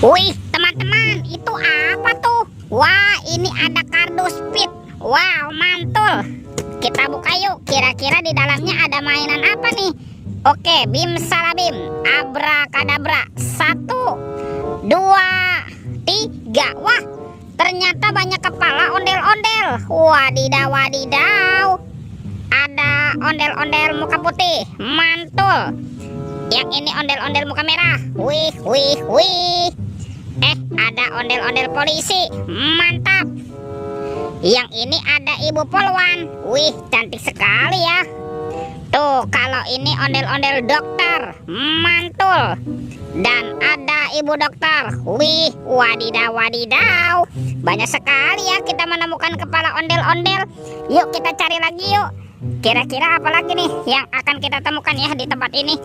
Wih, teman-teman, itu apa tuh? Wah, ini ada kardus speed. Wow, mantul. Kita buka yuk. Kira-kira di dalamnya ada mainan apa nih? Oke, bim salabim, abrakadabra. 1, 2, 3. Wah, ternyata banyak kepala ondel-ondel. Wadidaw, wadidaw. Ada ondel-ondel muka putih. Mantul. Yang ini ondel-ondel muka merah. Wih, wih, wih. Ada ondel-ondel polisi. Mantap. Yang ini ada ibu polwan. Wih, cantik sekali ya. Tuh, kalau ini ondel-ondel dokter. Mantul. Dan ada ibu dokter. Wih, wadidaw, wadidaw. Banyak sekali ya kita menemukan kepala ondel-ondel. Yuk kita cari lagi yuk. Kira-kira apa lagi nih yang akan kita temukan ya di tempat ini?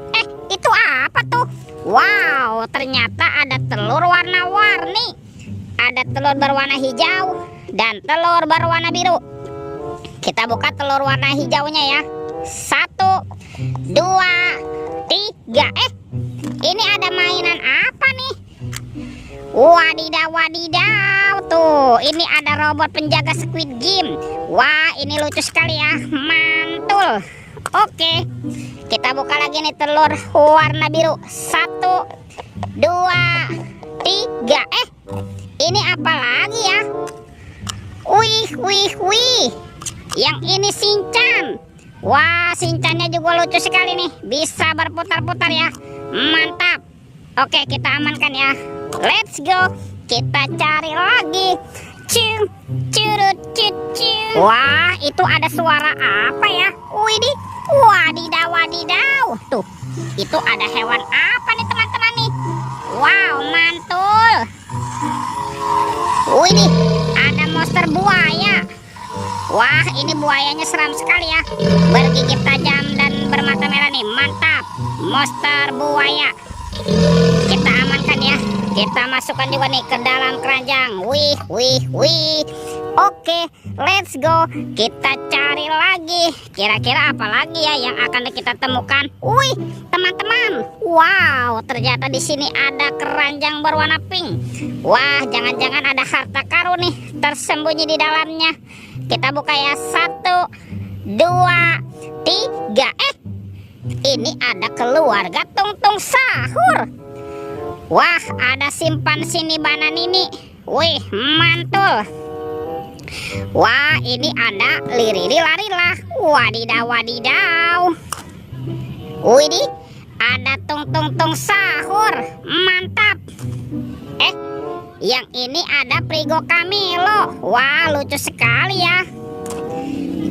Itu apa tuh? Wow, ternyata ada telur warna-warni. Ada telur berwarna hijau dan telur berwarna biru. Kita buka telur warna hijaunya ya. 1, 2, 3. Ini ada mainan apa nih? Wadidaw, wadidaw. Tuh, ini ada robot penjaga Squid Game. Wah, ini lucu sekali ya. Mantul. Oke, kita buka lagi nih telur warna biru. 1, 2, 3. Ini apa lagi ya? Wih, wih, wih. Yang ini Shinchan. Wah, Shinchannya juga lucu sekali nih. Bisa berputar-putar ya. Mantap. Oke, kita amankan ya. Let's go. Kita cari lagi. Cium, curut, cium. Wah, itu ada suara apa ya? Widih, wadidaw, wadidaw. Tuh, itu ada hewan apa nih teman-teman nih? Wow, mantul. Widih, ada monster buaya. Wah, ini buayanya seram sekali ya. Bergigit tajam dan bermata merah nih. Mantap. Monster buaya. Kita amankan ya. Kita masukkan juga nih ke dalam keranjang. Wih, wih, wih. Oke, let's go. Kita cari lagi. Kira-kira apa lagi ya yang akan kita temukan? Wih, teman-teman. Wow, ternyata di sini ada keranjang berwarna pink. Wah, jangan-jangan ada harta karun nih tersembunyi di dalamnya. Kita buka ya. 1, 2, 3. Ini ada keluarga Tung-Tung Sahur. Wah, ada simpan sini bananini. Wih, mantul. Wah, ini ada liriri larilah. Wadidaw, wadidaw. Widih, ada Tung-Tung Sahur. Mantap. Yang ini ada Prigo Camilo. Wah, lucu sekali ya.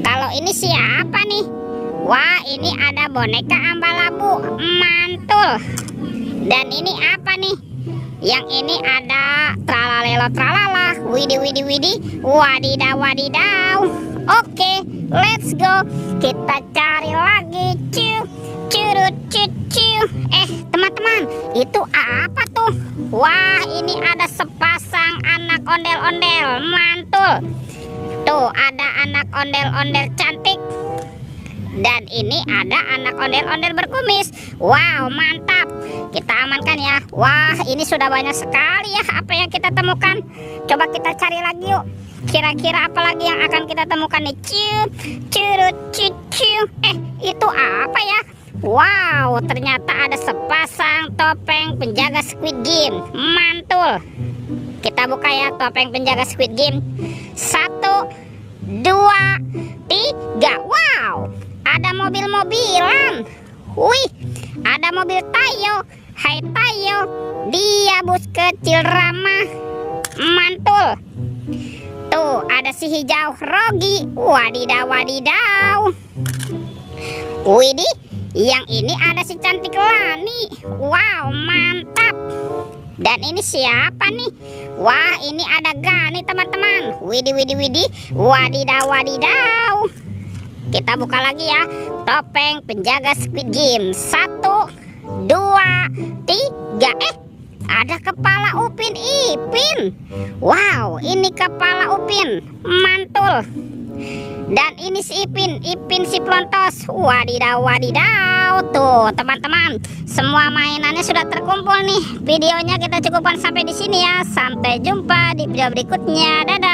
Kalau ini siapa nih? Wah, ini ada boneka Ambalabu. Mantul. Dan ini apa nih? Yang ini ada tralalelo tralala. Widih, widih, widih. Wadidaw, wadidaw. Oke, let's go. Kita cari lagi. Ciu, curut, ciu. Teman-teman, itu apa tuh? Wah, ini ada sepasang anak ondel-ondel. Mantul. Tuh, ada anak ondel-ondel cantik. Dan ini ada anak ondel-ondel berkumis. Wow, mantap. Kita amankan ya. Wah, ini sudah banyak sekali ya apa yang kita temukan. Coba kita cari lagi yuk. Kira-kira apa lagi yang akan kita temukan nih? Ciu, curut, ciu. Itu apa ya? Wow, ternyata ada sepasang topeng penjaga Squid Game. Mantul. Kita buka ya topeng penjaga Squid Game. 1, 2, 3. Wow, ada mobil-mobilan. Wih, ada mobil Tayo. Hai Tayo, dia bus kecil ramah. Mantul. Tuh, ada si hijau Rogi. Wadidaw, wadidaw. Widih, yang ini ada si cantik Lani. Wow, mantap. Dan ini siapa nih? Wah, ini ada Gani teman-teman. Widih, widih, widih. Wadidaw, wadidaw. Kita buka lagi ya topeng penjaga Squid Game. 1, 2, 3. Ada kepala Upin Ipin. Wow, ini kepala Upin. Mantul. Dan ini si Ipin si Plontos. Wadidaw, wadidaw. Tuh, teman-teman, semua mainannya sudah terkumpul nih. Videonya kita cukupkan sampai di sini ya. Sampai jumpa di video berikutnya. Dadah.